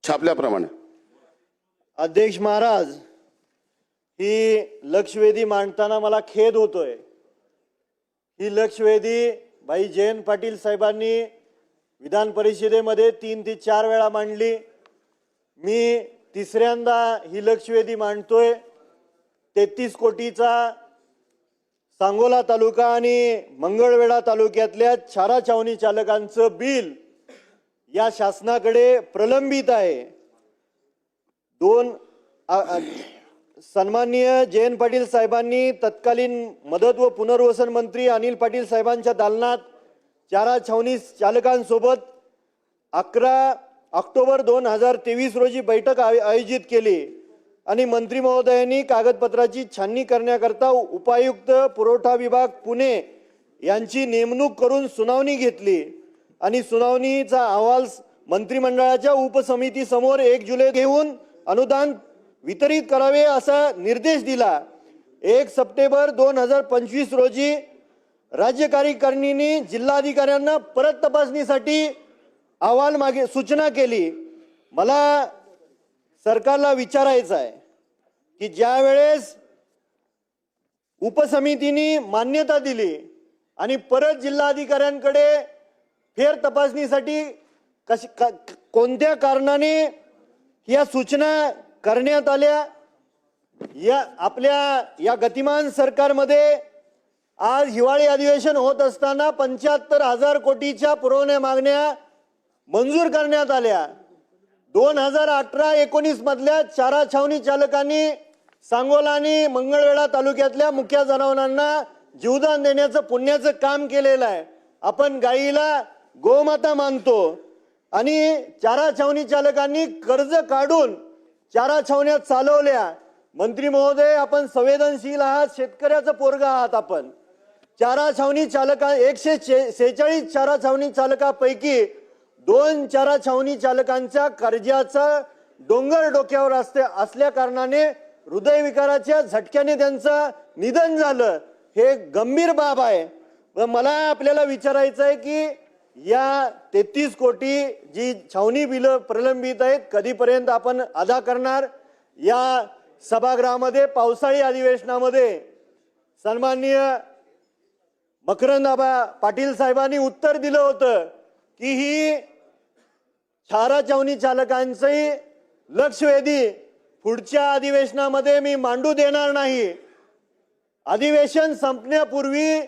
छापल्याप्रमाणे. अध्यक्ष महाराज, ही लक्षवेधी मांडताना मला खेद होतोय. ही लक्षवेधी भाई जयंत पाटील साहेबांनी विधान परिषदेमध्ये 3 ते 4 वेळा मांडली. मी तिसऱ्यांदा ही लक्षवेधी मांडतोय. 33 कोटीचा सांगोला तालुका आणि मंगळवेढा तालुक्यातल्या चारा छावणी चालकांचं बिल या शासनाकडे प्रलंबित आहे. सन्माननीय जयंत पाटील साहेबांनी तत्कालीन मदत व पुनर्वसन मंत्री अनिल पाटील साहेबांच्या दालनात चारा छावणी चालकांसोबत 11 ऑक्टोबर 2023 रोजी बैठक आयोजित केली आणि मंत्री महोदयांनी कागदपत्राची छाननी करण्याकरता उपायुक्त पुरवठा विभाग पुणे यांची नेमणूक करून सुनावणी घेतली आणि सुनावणीचा अहवाल मंत्रिमंडळाच्या उपसमिती समोर 1 जुलै घेऊन अनुदान वितरित करावे असा निर्देश दिला. 1 सप्टेंबर 2025 रोजी राज्य कार्यकारिणीने जिल्हाधिकाऱ्यांना परत तपासणीसाठी अहवाल मागे सूचना केली. मला सरकारला विचारायचं आहे की ज्या वेळेस उपसमितीने मान्यता दिली आणि परत जिल्हाधिकाऱ्यांकडे फेर तपासणीसाठी कोणत्या कारणाने या सूचना करण्यात आल्या, या आपल्या या गतिमान सरकारमध्ये आज हिवाळी अधिवेशन होत असताना 75,000 कोटीच्या पुरवण्या मागण्या मंजूर करण्यात आल्या. 2018-19 मधल्या चारा छावणी चालकांनी सांगोला आणि मंगळवेढा तालुक्यातल्या मुख्य जनावरांना जीवदान देण्याचं पुण्याचं काम केलेलं आहे. आपण गाईला गोमाता मानतो आणि चारा छावणी चालकांनी कर्ज काढून चारा छावण्या चालवल्या. मंत्री महोदय, आपण संवेदनशील आहात, शेतकऱ्याचं पोरग आहात. आपण चारा छावणी चालका 146 चारा छावणी चालकापैकी 2 चारा छावणी चालकांच्या कर्जाचा डोंगर डोक्यावर असल्या कारणाने हृदयविकाराच्या झटक्याने त्यांचं निधन झालं. हे गंभीर बाब आहे. व मला आपल्याला विचारायचं आहे की या 33 कोटी जी छावणी बिलं प्रलंबित आहेत कधीपर्यंत आपण अदा करणार? या सभागृहामध्ये पावसाळी अधिवेशनामध्ये सन्माननीय मकरंद पाटील साहेबांनी उत्तर दिलं होतं की ही चारा छावणी चालकांची लक्षवेधी पुढच्या अधिवेशनामध्ये मी मांडू देणार नाही. अधिवेशन संपण्यापूर्वी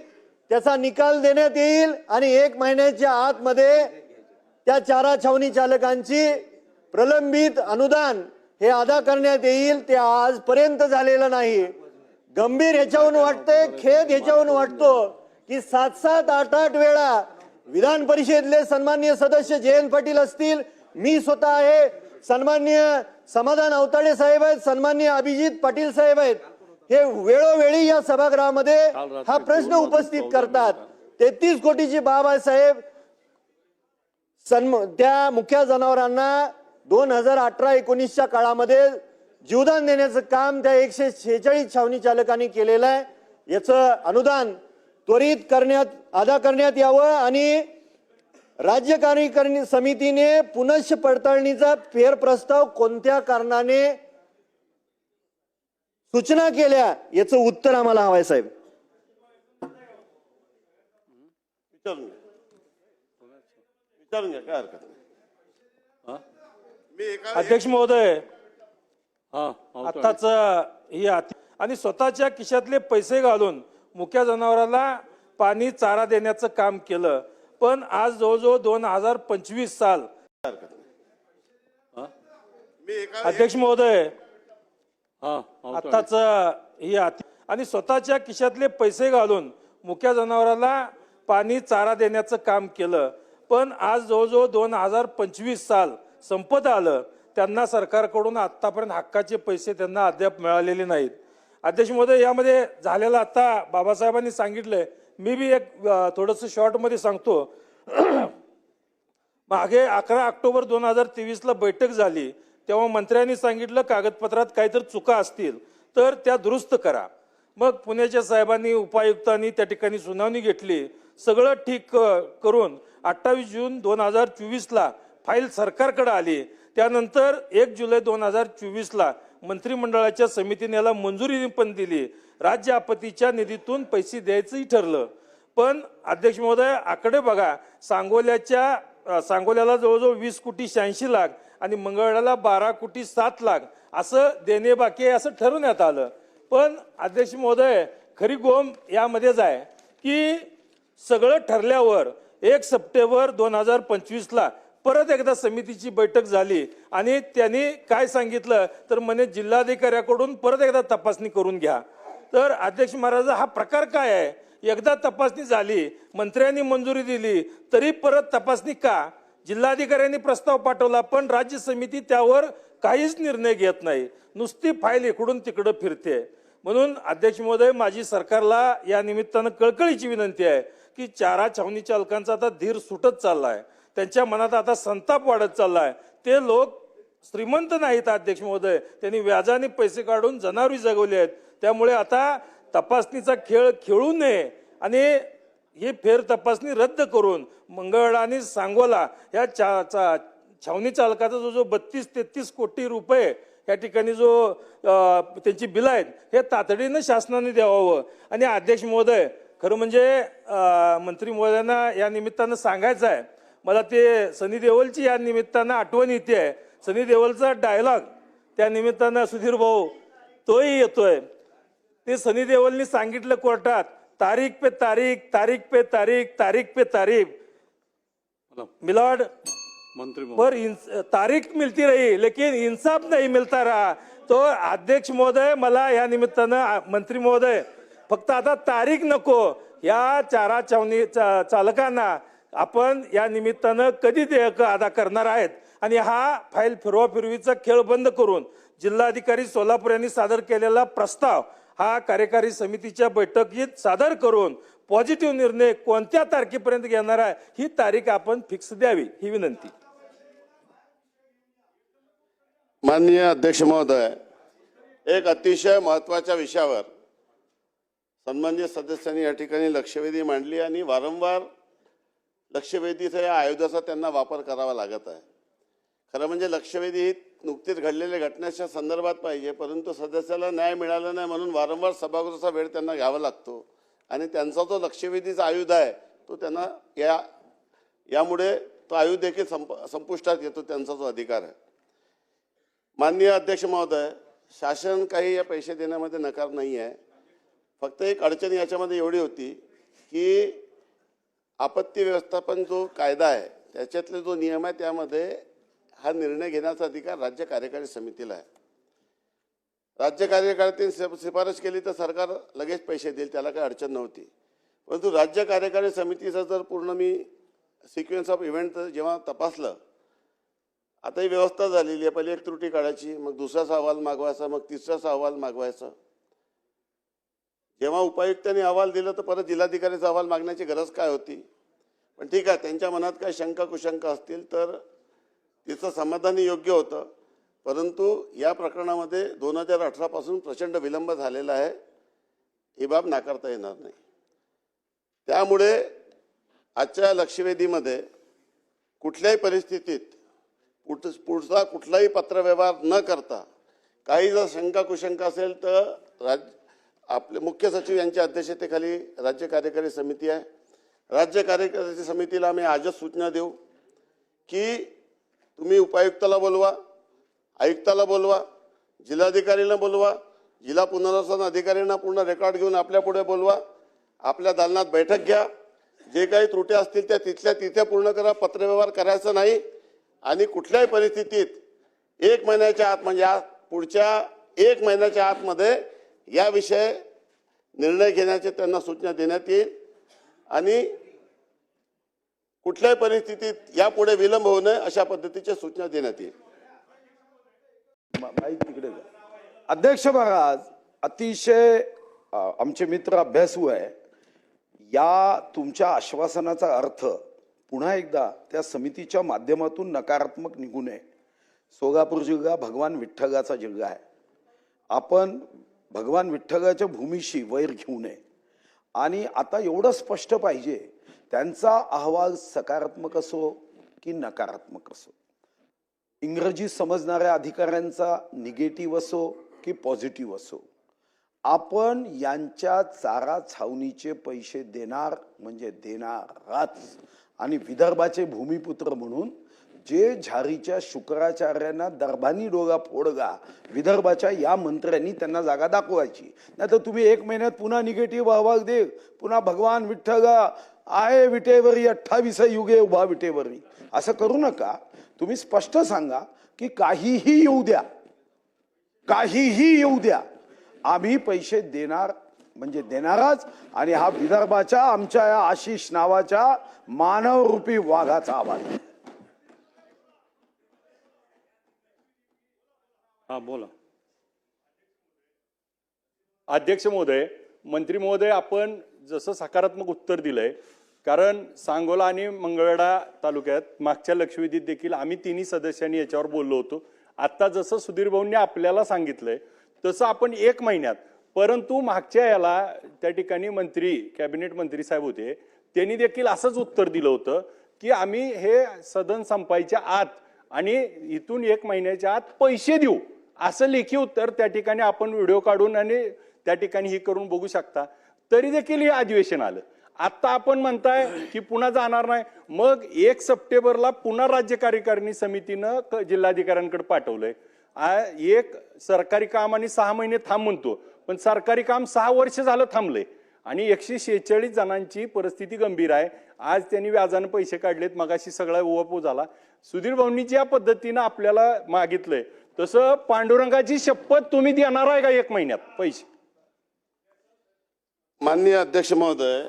त्याचा निकाल देण्यात येईल आणि 1 महिन्याच्या आतमध्ये त्या चारा छावणी चालकांची प्रलंबित अनुदान हे अदा करण्यात येईल. ते आजपर्यंत झालेलं नाही. गंभीर ह्याच्यावरून वाटतंय, खेद ह्याच्यावरून वाटतो की 7-7, 8-8 वेळा विधान परिषदेतले सन्माननीय सदस्य जयंत पाटील असतील, मी स्वतः आहे, सन्माननीय समाधान अवताडे साहेब आहेत, सन्माननीय अभिजित पाटील साहेब आहेत, हे वेळोवेळी या सभागृहामध्ये हा प्रश्न उपस्थित करतात. 33 कोटीची बाब आहे साहेब. त्या मुख्य जनावरांना 2018-19च्या काळामध्ये जीवदान देण्याचं काम त्या 146 छावणी चालकांनी केलेलं आहे. याचं अनुदान त्वरित अदा करण्यात यावं आणि राज्य कार्यकारिणी समितीने पुनश्च पडताळणीचा फेरप्रस्ताव कोणत्या कारणाने सूचना केल्या याचं उत्तर आम्हाला हवंय साहेब. विचारून घ्या, काय हरकत नाही. अध्यक्ष महोदय, आताच ही आणि स्वतःच्या खिशातले पैसे घालून मुख्य जनावराला पाणी चारा देण्याचं काम केलं. पण आज जवळजवळ 2025 साल. अध्यक्ष महोदय, आताच ही आणि स्वतःच्या खिशातले पैसे घालून मुख्य जनावराला पाणी चारा देण्याचं काम केलं. पण आज जवळजवळ 2025 साल संपत आलं, त्यांना सरकारकडून आतापर्यंत हक्काचे पैसे त्यांना अद्याप मिळालेले नाहीत. अध्यक्ष महोदय, यामध्ये झालेलं आता बाबासाहेबांनी सांगितलंय, मी बी एक थोडंसं शॉर्टमध्ये सांगतो. मागे 11 ऑक्टोबर 2023ला बैठक झाली, तेव्हा मंत्र्यांनी सांगितलं कागदपत्रात काहीतरी चुका असतील तर त्या दुरुस्त करा. मग पुण्याच्या साहेबांनी उपायुक्तांनी त्या ठिकाणी सुनावणी घेतली, सगळं ठीक करून 28 जून 2024ला फाईल सरकारकडे आली. त्यानंतर 1 जुलै 2024ला मंत्रिमंडळाच्या समितीने याला मंजुरी पण दिली. राज्य आपत्तीच्या निधीतून पैसे द्यायचंही ठरलं. पण अध्यक्ष महोदय आकडे बघा, सांगोल्याला जवळजवळ 20 कोटी 86 लाख आणि मंगळवेढ्याला 12 कोटी 7 लाख असं देणे बाकी आहे असं ठरवण्यात आलं. पण अध्यक्ष महोदय खरी गोम यामध्येच आहे की सगळं ठरल्यावर 1 सप्टेंबर 2025ला परत एकदा समितीची बैठक झाली आणि त्यांनी काय सांगितलं तर म्हणे जिल्हाधिकाऱ्याकडून परत एकदा तपासणी करून घ्या. तर अध्यक्ष महाराज हा प्रकार काय आहे? एकदा तपासणी झाली, मंत्र्यांनी मंजुरी दिली, तरी परत तपासणी का? जिल्हाधिकाऱ्यांनी प्रस्ताव पाठवला पण राज्य समिती त्यावर काहीच निर्णय घेत नाही, नुसती फाईल इकडून तिकडं फिरते. म्हणून अध्यक्ष महोदय माझी सरकारला या निमित्तानं कळकळीची विनंती आहे की चारा छावणी चालकांचा आता धीर सुटत चाललाय, त्यांच्या मनात आता संताप वाढत चाललाय. ते लोक श्रीमंत नाहीत अध्यक्ष महोदय, त्यांनी व्याजाने पैसे काढून जनावरे जगवले आहेत. त्यामुळे आता तपासणीचा खेळ खेळू नये आणि ही फेर तपासणी रद्द करून मंगळवेढा आणि सांगोला या छावणी चालकाचा जो 32-33 कोटी रुपये या ठिकाणी जो त्यांची बिल आहेत हे तातडीनं शासनाने द्यावं. आणि अध्यक्ष महोदय खरं म्हणजे मंत्री महोदयांना या निमित्तानं सांगायचं आहे, मला ते सनी देओलची या निमित्तानं आठवण येते आहे. सनी देओलचा डायलॉग त्या निमित्तानं सुधीर भाऊ तोही येतोय. ते सनी देओलनी सांगितलं कोर्टात, तारीख पे तारीख, तारीख पे तारीख, तारीख पे तारीख, मिलॉर्ड मंत्री पर तारीख मिलती रही लेकिन इंसाफ नहीं मिलता रहा. तो अध्यक्ष महोदय मला या निमित्तानं मंत्री महोदय फक्त आता तारीख नको, या चारा छावणी चालकांना आपण या निमित्तानं कधी देयक अदा करणार आहेत आणि हा फाईल फिरवाफिरवीचा खेळ बंद करून जिल्हाधिकारी सोलापूर यांनी सादर केलेला प्रस्ताव हा कार्यकारी समितीच्या बैठकीत सादर करून पॉझिटिव्ह निर्णय कोणत्या तारखेपर्यंत घेणार आहे ही तारीख आपण फिक्स द्यावी ही विनंती. माननीय अध्यक्ष महोदय, एक अतिशय महत्त्वाच्या विषयावर सन्माननीय सदस्यांनी या ठिकाणी लक्षवेधी मांडली आणि वारंवार लक्षवेधीच्या या आयुधाचा त्यांना वापर करावा लागत आहे. खरं म्हणजे लक्षवेधी ही नुकतीच घडलेल्या घटनेच्या संदर्भात पाहिजे, परंतु सदस्याला न्याय मिळाला नाही म्हणून वारंवार सभागृहाचा वेळ त्यांना घ्यावा लागतो आणि त्यांचा जो लक्षवेधीचा आयुध आहे तो त्यांना यामुळे तो आयुध देखील संपुष्टात येतो, त्यांचा जो अधिकार आहे. माननीय अध्यक्ष महोदय, शासन काही या पैसे देण्यामध्ये नकार नाही आहे. फक्त एक अडचण याच्यामध्ये एवढी होती की आपत्ती व्यवस्थापन जो कायदा आहे त्याच्यातले जो नियम आहे त्यामध्ये हा निर्णय घेण्याचा अधिकार राज्य कार्यकारी समितीला आहे. राज्य कार्यकारिणीने शिफारस केली तर सरकार लगेच पैसे देईल, त्याला काही अडचण नव्हती. परंतु राज्य कार्यकारी समितीचा जर पूर्ण मी सिक्वेन्स ऑफ इव्हेंट जेव्हा तपासलं, आता ही व्यवस्था झालेली आहे. पहिली एक त्रुटी काढायची, मग दुसराचा अहवाल मागवायचा, मग तिसराचा अहवाल मागवायचा. जेव्हा उपायुक्तांनी अहवाल दिला तर परत जिल्हाधिकारीचा अहवाल मागण्याची गरज काय होती? पण ठीक आहे, त्यांच्या मनात काही शंका कुशंका असतील तर तिचं समाधानही योग्य होतं. परंतु या प्रकरणामध्ये 2018 पासून प्रचंड विलंब झालेला आहे, ही बाब नाकारता येणार नाही. त्यामुळे आजच्या लक्षवेधीमध्ये कुठल्याही परिस्थितीत पुढचा कुठलाही पत्रव्यवहार न करता काही जर शंका कुशंका असेल तर आपले मुख्य सचिव यांच्या अध्यक्षतेखाली राज्य कार्यकारी समिती आहे. राज्य कार्यकारी समितीला आम्ही आजच सूचना देऊ की तुम्ही उपायुक्ताला बोलवा, आयुक्ताला बोलवा, जिल्हाधिकारीला बोलवा, जिल्हा पुनर्वसन अधिकाऱ्यांना पूर्ण रेकॉर्ड घेऊन आपल्या पुढे बोलवा, आपल्या दालनात बैठक घ्या, जे काही त्रुटी असतील त्या तिथल्या तिथे पूर्ण करा. पत्रव्यवहार करायचा नाही आणि कुठल्याही परिस्थितीत 1 महिन्याच्या आत म्हणजे पुढच्या 1 महिन्याच्या आतमध्ये याविषयी निर्णय घेण्याचे त्यांना सूचना देण्यात येईल आणि कुठल्याही परिस्थितीत यापुढे विलंब होऊ नये अशा पद्धतीच्या सूचना देण्यात येईल. अध्यक्ष महाराज, अतिशय आमचे मित्र अभ्यासू आहे. या तुमच्या आश्वासनाचा अर्थ पुन्हा एकदा त्या समितीच्या माध्यमातून नकारात्मक निघू नये. सोलापूर जिल्हा भगवान विठ्ठलाचा जिल्हा आहे. आपण भगवान विठ्ठलाच्या भूमीशी वैर घेऊ नये आणि आता एवढं स्पष्ट पाहिजे त्यांचा अहवाल सकारात्मक असो की नकारात्मक असो, इंग्रजी समजणाऱ्या अधिकाऱ्यांचा निगेटिव्ह असो की पॉझिटिव्ह असो, आपण यांच्या चारा छावणीचे पैसे देणार म्हणजे देणारच. आणि विदर्भाचे भूमिपुत्र म्हणून जे झारीच्या शुक्राचार्यांना दरबानी डोगा फोडगा विदर्भाच्या या मंत्र्यांनी त्यांना जागा दाखवायची. नाही तर तुम्ही 1 महिन्यात पुन्हा निगेटिव्ह अहवाल दे, पुन्हा भगवान विठ्ठगा आहे विटेवरी 28 युगे उभा विटेवरी, असं करू नका. तुम्ही स्पष्ट सांगा की काहीही येऊ द्या, काहीही येऊ द्या, आम्ही पैसे देणार म्हणजे देणारच. आणि हा विदर्भाच्या आमच्या या आशिष नावाच्या मानवरूपी वाघाचा आवाज. हा बोला. अध्यक्ष महोदय, मंत्री महोदय, आपण जसं सकारात्मक उत्तर दिलंय, कारण सांगोला आणि मंगळवेढा तालुक्यात मागच्या लक्षवेधीत देखील आम्ही तिन्ही सदस्यांनी याच्यावर बोललो होतो. आता जसं सुधीर भाऊंनी आपल्याला सांगितलंय तसं आपण 1 महिन्यात, परंतु मागच्या याला त्या ठिकाणी मंत्री कॅबिनेट मंत्री साहेब होते, त्यांनी देखील असंच उत्तर दिलं होतं की आम्ही हे सदन संपायच्या आत आणि इथून 1 महिन्याच्या आत पैसे देऊ, असं लेखी उत्तर त्या ठिकाणी आपण व्हिडिओ काढून आणि त्या ठिकाणी ही करून बघू शकता. तरी देखील हे अधिवेशन आलं. आता आपण म्हणताय की पुन्हा जाणार नाही. मग 1 सप्टेंबरला पुन्हा राज्य कार्यकारिणी समितीनं जिल्हाधिकाऱ्यांकडे पाठवलंय. एक सरकारी काम आणि 6 महिने थांब म्हणतो, पण सरकारी काम 6 वर्ष झालं थांबलंय आणि 146 जणांची परिस्थिती गंभीर आहे. आज त्यांनी व्याजानं पैसे काढलेत, मगाशी सगळा उहापोह झाला. सुधीर भाऊंनी ज्या पद्धतीनं आपल्याला मागितलंय तसं पांडुरंगाची शपथ तुम्ही देणार आहे का 1 महिन्यात पैसे? माननीय अध्यक्ष महोदय,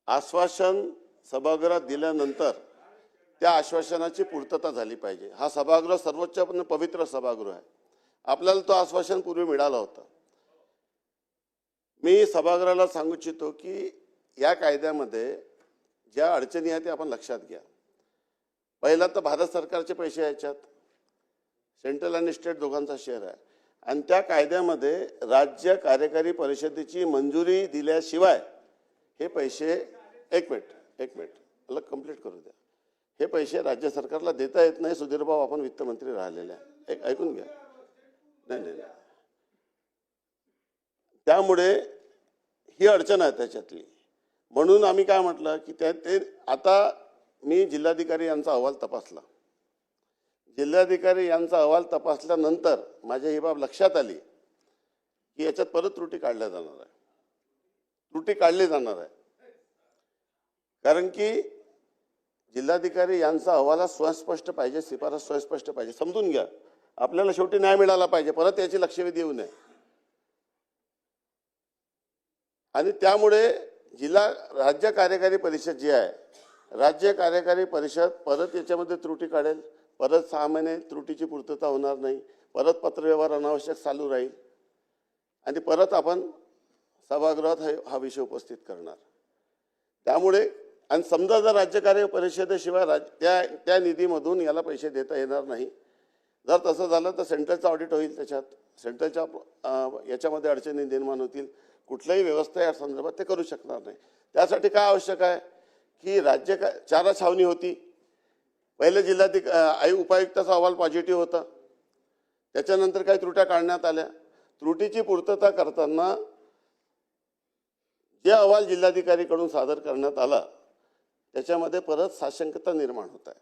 आश्वासन सभागृहात दिल्यानंतर त्या आश्वासनाची पूर्तता झाली पाहिजे. हा सभागृह सर्वोच्च पण पवित्र सभागृह आहे. आपल्याला तो आश्वासन पूर्वी मिळाला होता. मी सभागृहाला सांगू इच्छितो की या कायद्यामध्ये ज्या अडचणी आहेत ते आपण लक्षात घ्या. पहिला तर भारत सरकारचे पैसे याच्यात, सेंट्रल आणि स्टेट दोघांचा शेअर आहे. आणि त्या कायद्यामध्ये राज्य कार्यकारी परिषदेची मंजुरी दिल्याशिवाय हे पैसे एक मिनिट मला कंप्लीट करू द्या. हे पैसे राज्य सरकारला देता येत नाही. सुधीरभाऊ, आपण वित्तमंत्री राहिलेले आहे, ऐकून घ्या. नाही, त्यामुळे ही अडचण आहे त्याच्यातली. म्हणून आम्ही काय म्हटलं की ते आता मी जिल्हाधिकारी यांचा अहवाल तपासला. जिल्हाधिकारी यांचा अहवाल तपासल्यानंतर माझ्या ही बाब लक्षात आली की याच्यात परत त्रुटी काढल्या जाणार आहे. त्रुटी काढली जाणार आहे कारण की जिल्हाधिकारी यांचा अहवाल स्वस्पष्ट पाहिजे, शिफारस स्वस्पष्ट पाहिजे. समजून घ्या, आपल्याला शेवटी न्याय मिळाला पाहिजे, परत याची लक्षवेधी येऊ नये. आणि त्यामुळे राज्य कार्यकारी परिषद जी आहे, राज्य कार्यकारी परिषद परत याच्यामध्ये त्रुटी काढेल. परत 6 महिने त्रुटीची पूर्तता होणार नाही. परत पत्रव्यवहार अनावश्यक चालू राहील आणि परत आपण सभागृहात हा विषय उपस्थित करणार. त्यामुळे आणि समजा जर राज्य कार्य परिषदेशिवाय त्या निधीमधून याला पैसे देता येणार नाही, जर तसं झालं तर सेंट्रलचं ऑडिट होईल. त्याच्यात सेंट्रलच्या याच्यामध्ये अडचणी निर्माण होतील. कुठल्याही व्यवस्था या संदर्भात ते करू शकणार नाही. त्यासाठी काय आवश्यक आहे की चारा छावणी होती. पहिले उपायुक्ताचा अहवाल पॉझिटिव्ह होता. त्याच्यानंतर काही त्रुट्या काढण्यात आल्या. त्रुटीची पूर्तता करताना जे अहवाल जिल्हाधिकारीकडून सादर करण्यात आला त्याच्यामध्ये परत साशंकता निर्माण होत आहे.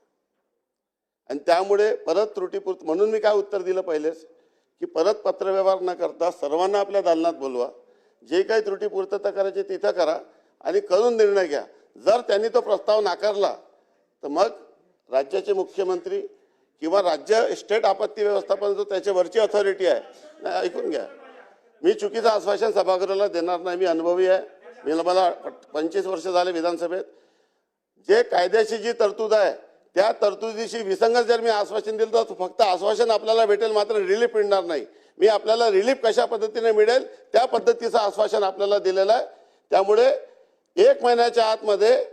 आणि त्यामुळे परत म्हणून मी काय उत्तर दिलं पहिलेच की परत पत्रव्यवहार न करता सर्वांना आपल्या दालनात बोलवा, जे काही त्रुटी पूर्तता करायची तिथं करा आणि करून निर्णय घ्या. जर त्यांनी तो प्रस्ताव नाकारला तर मग राज्याचे मुख्यमंत्री किंवा राज्य स्टेट आपत्ती व्यवस्थापन जो त्याच्यावरची अथॉरिटी आहे, ऐकून घ्या, मी चुकीचं आश्वासन सभागृहाला देणार नाही. मी अनुभवी आहे. मला 25 वर्ष झाले विधानसभेत. जे कायद्याची जी तरतूद आहे त्या तरतुदीशी विसंगत जर मी आश्वासन दिलं तर फक्त आश्वासन आपल्याला भेटेल, मात्र रिलीफ मिळणार नाही. मी आपल्याला रिलीफ कशा पद्धतीने मिळेल त्या पद्धतीचं आश्वासन आपल्याला दिलेलं आहे. त्यामुळे 1 महिन्याच्या आतमध्ये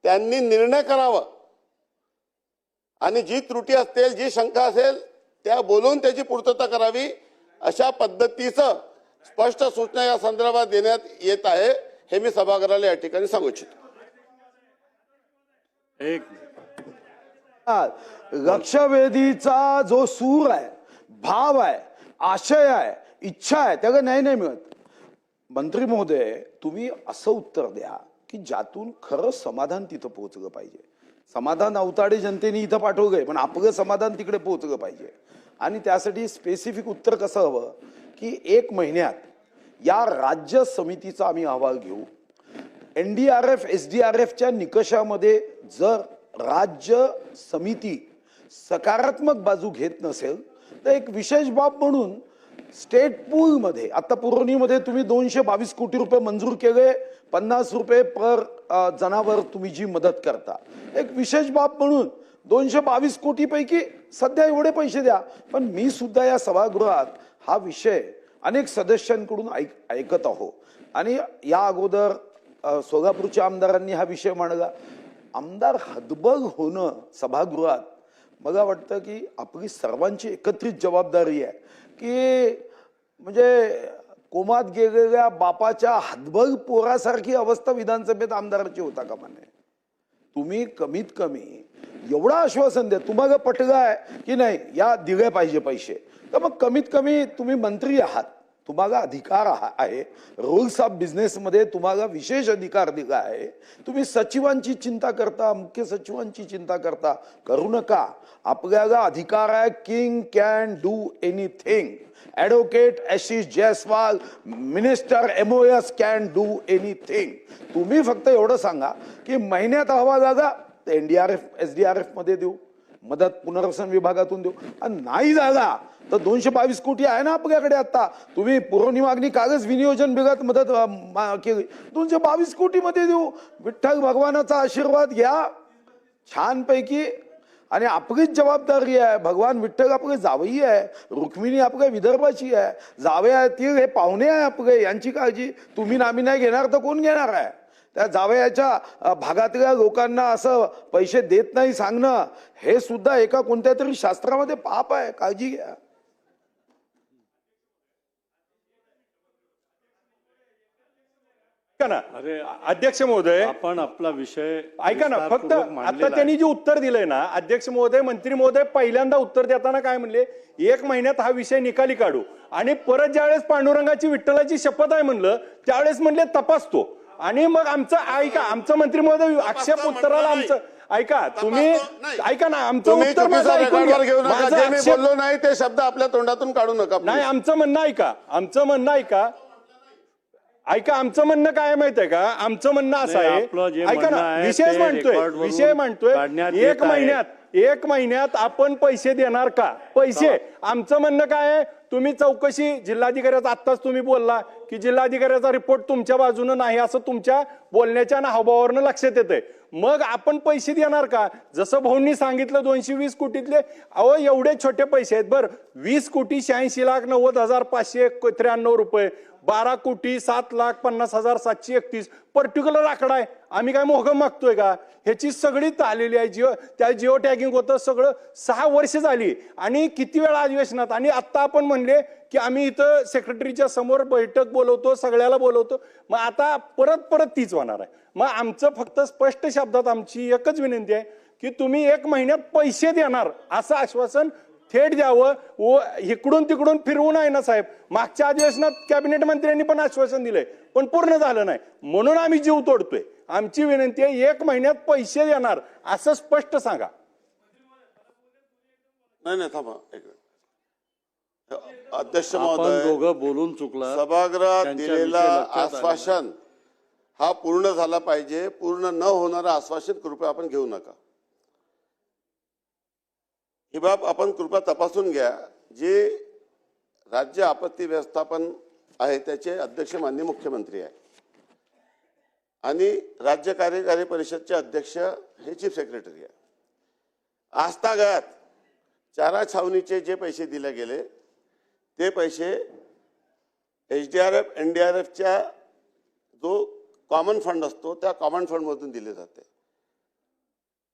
त्यांनी निर्णय करावा आणि जी त्रुटी असतील, जी शंका असेल त्या बोलून त्याची पूर्तता करावी, अशा पद्धतीचं स्पष्ट सूचना या संदर्भात देण्यात येत आहे. हे मी सभागृहाला या ठिकाणी सांगू इच्छितो. लक्षवेधीचा जो सूर आहे, भाव आहे, आशय आहे, इच्छा आहे, त्याला न्याय नाही मिळत. मंत्री महोदय, तुम्ही असं उत्तर द्या की ज्यातून खरं समाधान तिथं पोहोचलं पाहिजे. समाधान अवताडे जनतेने इथं पाठवलंय, पण आपलं समाधान तिकडे पोहोचलं पाहिजे. आणि त्यासाठी स्पेसिफिक उत्तर कसं हवं की 1 महिन्यात या राज्य समितीचा आम्ही अहवाल घेऊ. NDRF SDRFच्या निकषामध्ये जर राज्य समिती सकारात्मक बाजू घेत नसेल तर एक विशेष बाब म्हणून स्टेट पूल मध्ये आता पुरवणीमध्ये तुम्ही 222 कोटी रुपये मंजूर केले, 50 रुपये पर जनावर तुम्ही जी मदत करता, एक विशेष बाब म्हणून 222 कोटी पैकी सध्या एवढे पैसे द्या. पण मी सुद्धा या सभागृहात हा विषय अनेक सदस्यांकडून ऐकत आहो आणि या अगोदर सोलापूरच्या आमदारांनी हा विषय मांडला. आमदार हतबल होणं सभागृहात, मला वाटतं की आपली सर्वांची एकत्रित जबाबदारी आहे की म्हणजे कोमात गेलेल्या बापाच्या हतबल पोरासारखी अवस्था विधानसभेत आमदाराची होता कामा नये. तुम्ही कमीत कमी एवढं आश्वासन द्या, तुम्हाला पटलं आहे की नाही या दिले पाहिजे पैसे, तर मग कमीत कमी तुम्ही मंत्री आहात, तुम्हाला अधिकार आहे, रूल्स ऑफ बिझनेसमध्ये तुम्हाला विशेष अधिकार दिला आहे. तुम्ही सचिवांची चिंता करता, मुख्य सचिवांची चिंता करता, करू नका. आपल्याला अधिकार आहे. King can do anything. Advocate Ashish Jaiswal, minister MOS can do anything. तुम्ही फक्त एवढं सांगा की महिन्यात अहवाल आला तर NDRF SDRF मध्ये देऊ, मदत पुनर्वसन विभागातून देऊ, आणि नाही झाला तर 222 कोटी आहे ना आपल्याकडे. आता तुम्ही पुरवणी मागणी कागज विनियोजन विभागात मदत केली, 222 कोटी मध्ये देऊ. विठ्ठल भगवानाचा आशीर्वाद घ्या छानपैकी. आणि आपलीच जबाबदारी आहे. भगवान विठ्ठल आपले जावई आहे, रुक्मिणी आपल्या विदर्भाची आहे, जावे आहे ती हे पाहुणे आहे आपले, यांची काळजी तुम्ही आम्ही नाही घेणार तर कोण घेणार आहे. त्या जावयाच्या भागातल्या लोकांना असं पैसे देत नाही सांगणं हे सुद्धा एका कोणत्या तरी शास्त्रामध्ये पाप आहे. काळजी घ्या. ऐका ना अध्यक्ष महोदय, आपण आपला विषय ऐका ना, फक्त विस्तारपूर्वक आता मांडलेला आहे. त्यांनी जे उत्तर दिलंय ना अध्यक्ष महोदय, मंत्री महोदय पहिल्यांदा उत्तर देताना काय म्हणले, 1 महिन्यात हा विषय निकाली काढू, आणि परत ज्यावेळेस पांडुरंगाची विठ्ठलाची शपथ आहे म्हणलं त्यावेळेस म्हणले तपासतो. आणि मग आमचं ऐका, आमचं मंत्री महोदय आक्षेप उत्तराला आमचं ऐका, तुम्ही ऐका ना, आमचं उत्तर माझं ऐकून घ्या. घेऊ नका. माझं जे मी आक्षेप- बोललो नाही ते शब्द आपल्या तोंडातून काढू नका. नाही, आमचं म्हणणं ऐका, आमचं म्हणणं ऐका. आमचं म्हणणं काय माहितीये का, आमचं म्हणणं असं नाही, आहे, आपलं जे ऐका म्हणणं ना, आहे विषय ते म्हणतोय रेकॉर्डवरून काढण्यात येत 1 महिन्यात 1 महिन्यात आपण पैसे देणार का पैसे. आमचं म्हणणं काय आहे, तुम्ही चौकशी जिल्हाधिकाऱ्याचा आत्ताच तुम्ही बोलला की जिल्हाधिकाऱ्याचा रिपोर्ट तुमच्या बाजूनं नाही असं तुमच्या बोलण्याच्या हावभावावरनं लक्षात येतंय. मग आपण पैसे देणार का. जसं भाऊंनी सांगितलं 220 कोटीतले, अहो एवढे छोटे पैसे आहेत. बरं 20,86,90,593 रुपये, 12,07,50,731 पर्टिक्युलर आकडा आहे. आम्ही काय मोहगम मागतोय का. ह्याची सगळी आलेली आहे. त्या जिओ टॅगिंग होतं सगळं 6 वर्ष झाली आणि किती वेळा अधिवेशनात. आणि आता आपण म्हणले की आम्ही इथं सेक्रेटरीच्या समोर बैठक बोलवतो, सगळ्याला बोलवतो. मग आता परत तीच होणार आहे. मग आमचं फक्त स्पष्ट शब्दात आमची एकच विनंती आहे की तुम्ही 1 महिन्यात पैसे देणार असं आश्वासन थेट द्यावं. व इकडून तिकडून फिरवून आहे ना साहेब. मागच्या अधिवेशनात कॅबिनेट मंत्र्यांनी पण आश्वासन दिलंय पण पूर्ण झालं नाही, म्हणून आम्ही जीव तोडतोय. आमची विनंती आहे 1 महिन्यात पैसे देणार असं स्पष्ट सांगा. नाही थांबा एक मिनिट. अध्यक्ष आपण महोदय, दोघं बोलून चुकला. सभागृहात त्यांच्या दिलेला विषयी लक्षात आलं. आश्वासन हा पूर्ण झाला पाहिजे. पूर्ण न होणारं आश्वासन कृपया आपण घेऊ नका. ही बाब आपण कृपया तपासून घ्या. जे राज्य आपत्ती व्यवस्थापन आहे त्याचे अध्यक्ष माननीय मुख्यमंत्री आहे आणि राज्य कार्यकारी परिषदचे अध्यक्ष हे चीफ सेक्रेटरी आहे. आजतागायत चारा छावणीचे जे पैसे दिले गेले ते पैसे SDRF NDRFच्या जो कॉमन फंड असतो त्या कॉमन फंडमधून दिले जाते.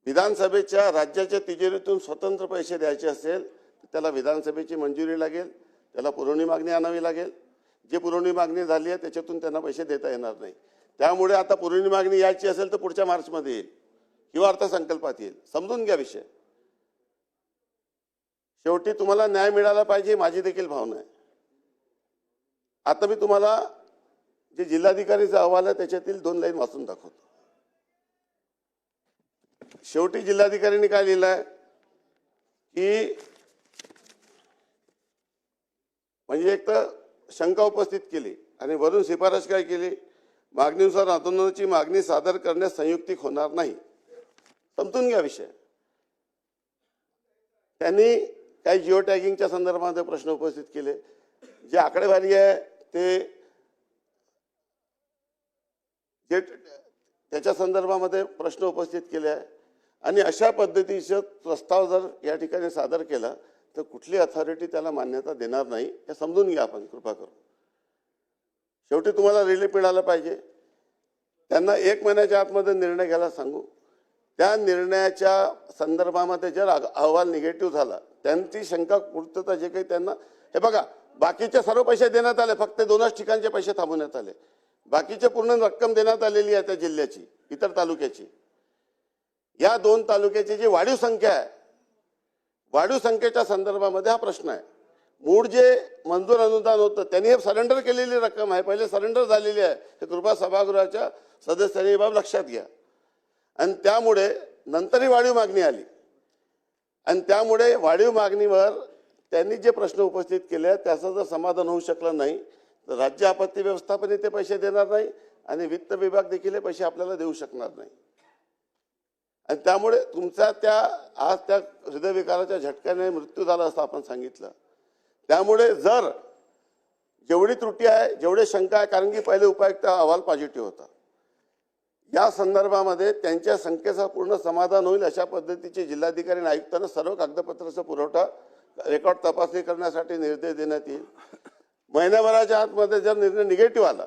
विधानसभेच्या राज्याच्या तिजोरीतून स्वतंत्र पैसे द्यायचे असेल तर त्याला विधानसभेची मंजुरी लागेल, त्याला पुरवणी मागणी आणावी लागेल. जे पुरवणी मागणी झाली आहे त्याच्यातून त्यांना पैसे देता येणार नाही. त्यामुळे आता पुरवणी मागणी यायची असेल तर पुढच्या मार्चमध्ये येईल किंवा अर्थसंकल्पात येईल. समजून घ्या विषय. शेवटी तुम्हाला न्याय मिळाला पाहिजे, माझी देखील भावना आहे. आता मी तुम्हाला जे जिल्हाधिकारीचा अहवाल आहे त्याच्यातील 2 लाईन वाचून दाखवतो. शेवटी जिल्हाधिकाऱ्यांनी काय लिहिलंय की म्हणजे एक तर शंका उपस्थित केली आणि वरून शिफारस काय केली, मागणीनुसार आंदोलनाची मागणी सादर करण्यास संयुक्तिक होणार नाही. समजून घ्या विषय. त्यांनी काही जिओ टॅगिंगच्या संदर्भात प्रश्न उपस्थित केले. जे आकडेवारी आहे ते जे त्याच्या संदर्भामध्ये प्रश्न उपस्थित केले आहे आणि अशा पद्धतीचा प्रस्ताव जर या ठिकाणी सादर केला तर कुठली अथॉरिटी त्याला मान्यता देणार नाही, हे समजून घ्या आपण कृपा करून. शेवटी तुम्हाला रिलीफ मिळाला पाहिजे. त्यांना 1 महिन्याच्या आतमध्ये निर्णय घ्यायला सांगू. त्या निर्णयाच्या संदर्भामध्ये जर अहवाल निगेटिव्ह झाला, त्यांची शंका पूर्तता जे काही त्यांना, हे बघा बाकीचे सर्व पैसे देण्यात आले, फक्त 2च ठिकाणचे पैसे थांबवण्यात आले. बाकीचे पूर्ण रक्कम देण्यात आलेली आहे त्या जिल्ह्याची, इतर तालुक्याची. या 2 तालुक्याची जी वाढीव संख्या आहे, वाढीव संख्येच्या संदर्भामध्ये हा प्रश्न आहे. मूळ जे मंजूर अनुदान होतं त्यांनी हे सरेंडर केलेली रक्कम आहे, पहिले सरेंडर झालेली आहे. हे कृपा सभागृहाच्या सदस्यांनी बाब लक्षात घ्या. आणि त्यामुळे नंतरही वाढीव मागणी आली आणि त्यामुळे वाढीव मागणीवर त्यांनी जे प्रश्न उपस्थित केले त्याचं जर समाधान होऊ शकलं नाही तर राज्य आपत्ती व्यवस्थापन ते पैसे देणार नाही आणि वित्त विभाग देखील हे पैसे आपल्याला देऊ शकणार नाही. आणि त्यामुळे तुमचा आज त्या हृदयविकाराच्या झटक्याने मृत्यू झाला असं आपण सांगितलं. त्यामुळे जर जेवढी त्रुटी आहे, जेवढे शंका आहे, कारण की पहिले उपायुक्त अहवाल पॉझिटिव्ह होता, या संदर्भामध्ये त्यांच्या शंकेचा पूर्ण समाधान होईल अशा पद्धतीचे जिल्हाधिकारी आणि आयुक्तांना सर्व कागदपत्राचा पुरवठा रेकॉर्ड तपासणी करण्यासाठी निर्देश देण्यात येईल. महिन्याभराच्या आतमध्ये जर निर्णय निगेटिव्ह आला,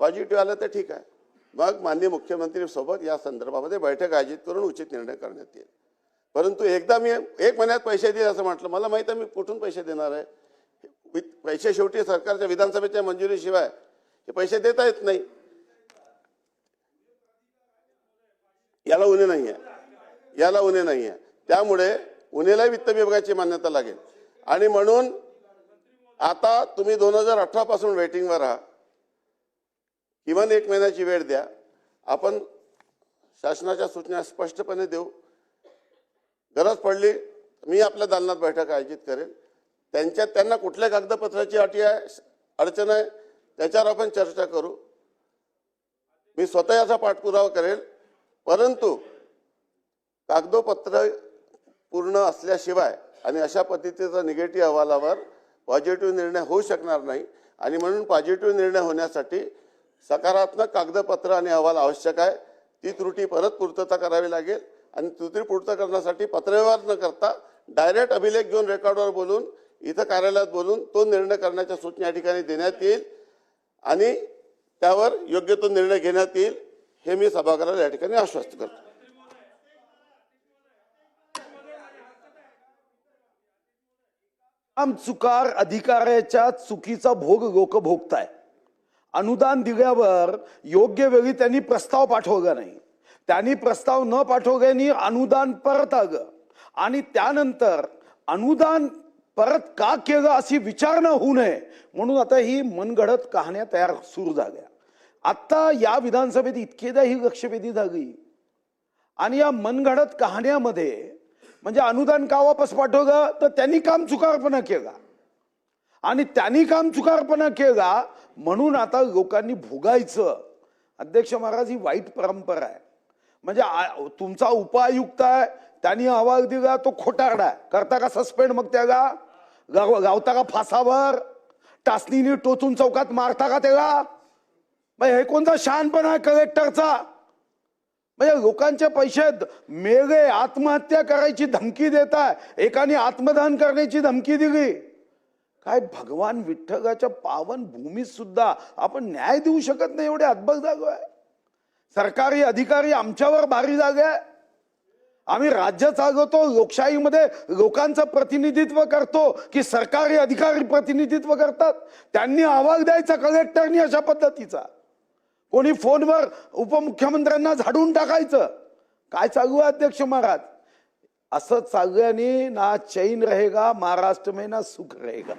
पॉझिटिव्ह आला तर ठीक आहे, मग माननीय मुख्यमंत्री सोबत या संदर्भामध्ये बैठक आयोजित करून उचित निर्णय करण्यात येईल. परंतु एकदा मी 1 महिन्यात पैसे देईल असं म्हटलं, मला माहिती आहे मी कुठून पैसे देणार आहे. पैसे शेवटी सरकारच्या विधानसभेच्या मंजुरीशिवाय हे पैसे देता येत नाही. याला उणे नाही आहे, याला उणे नाही आहे. त्यामुळे उणेलाही वित्त विभागाची मान्यता लागेल. आणि म्हणून आता तुम्ही 2018 पासून वेटिंगवर आहात. किमान 1 महिन्याची वेळ द्या. आपण शासनाच्या सूचना स्पष्टपणे देऊ. गरज पडली मी आपल्या दालनात बैठक आयोजित करेल. त्यांना कुठल्या कागदपत्राची अडचण आहे त्याच्यावर आपण चर्चा करू. मी स्वतः याचा पाठपुरावा करेल. परंतु कागदोपत्र पूर्ण असल्याशिवाय आणि अशा पद्धतीचा निगेटिव्ह अहवालावर पॉझिटिव्ह निर्णय होऊ शकणार नाही. आणि म्हणून पॉझिटिव्ह निर्णय होण्यासाठी सकारात्मक कागदपत्र आणि अहवाल आवश्यक आहे. ती त्रुटी परत पूर्तता करावी लागेल आणि त्रुटी पूर्त करण्यासाठी पत्रव्यवहार न करता डायरेक्ट अभिलेख घेऊन रेकॉर्डवर बोलून इथं कार्यालयात बोलून तो निर्णय करण्याच्या सूचना या ठिकाणी देण्यात येईल आणि त्यावर योग्य तो निर्णय घेण्यात येईल, हे मी सभागृहाला या ठिकाणी आश्वस्त करतो. चुकार अधिकाऱ्याच्या चुकीचा भोग लोक भोगताय. अनुदान दिल्यावर योग्य वेळी त्यांनी प्रस्ताव पाठवला नाही. त्यांनी प्रस्ताव न पाठवल्याने अनुदान परत आलं आणि त्यानंतर अनुदान परत का केलं अशी विचारणा होऊ नये म्हणून आता ही मनगढत कहाण्या तयार सुरू झाल्या. आता या विधानसभेत इतकेदा ही लक्षवेधी झाली आणि या मनगढत कहाण्यामध्ये म्हणजे अनुदान का वापस पाठवलं तर त्यांनी काम चुकारपणा केला आणि त्यांनी काम चुकारपणा केला म्हणून आता लोकांनी भोगायचं. अध्यक्ष महाराज, ही वाईट परंपरा आहे. म्हणजे तुमचा उपआयुक्त आहे, त्यांनी अहवाल दिला, तो खोटारडा आहे, करता का सस्पेंड, मग त्याला गावता का फासावर, टाचणीने टोचून चौकात मारता का त्याला. हे कोणता शहाणपणा आहे कलेक्टरचा. म्हणजे लोकांचे पैसे मेले, आत्महत्या करायची धमकी देताय, एकाने आत्मदान करण्याची धमकी दिली. काय भगवान विठ्ठलाच्या पावन भूमीत सुद्धा आपण न्याय देऊ शकत नाही, एवढे हतबल झालो आहे. सरकारी अधिकारी आमच्यावर भारी जागे आहे. आम्ही राज्य चालवतो, लोकशाहीमध्ये लोकांचं प्रतिनिधित्व करतो की सरकारी अधिकारी प्रतिनिधित्व करतात. त्यांनी अहवाल द्यायचा कलेक्टरनी अशा पद्धतीचा, कोणी फोनवर उपमुख्यमंत्र्यांना झाडून टाकायचं. काय चालू आहे अध्यक्ष महाराज. असं चालल्याने ना चैन रहेगा महाराष्ट्र में ना सुख रहेगा.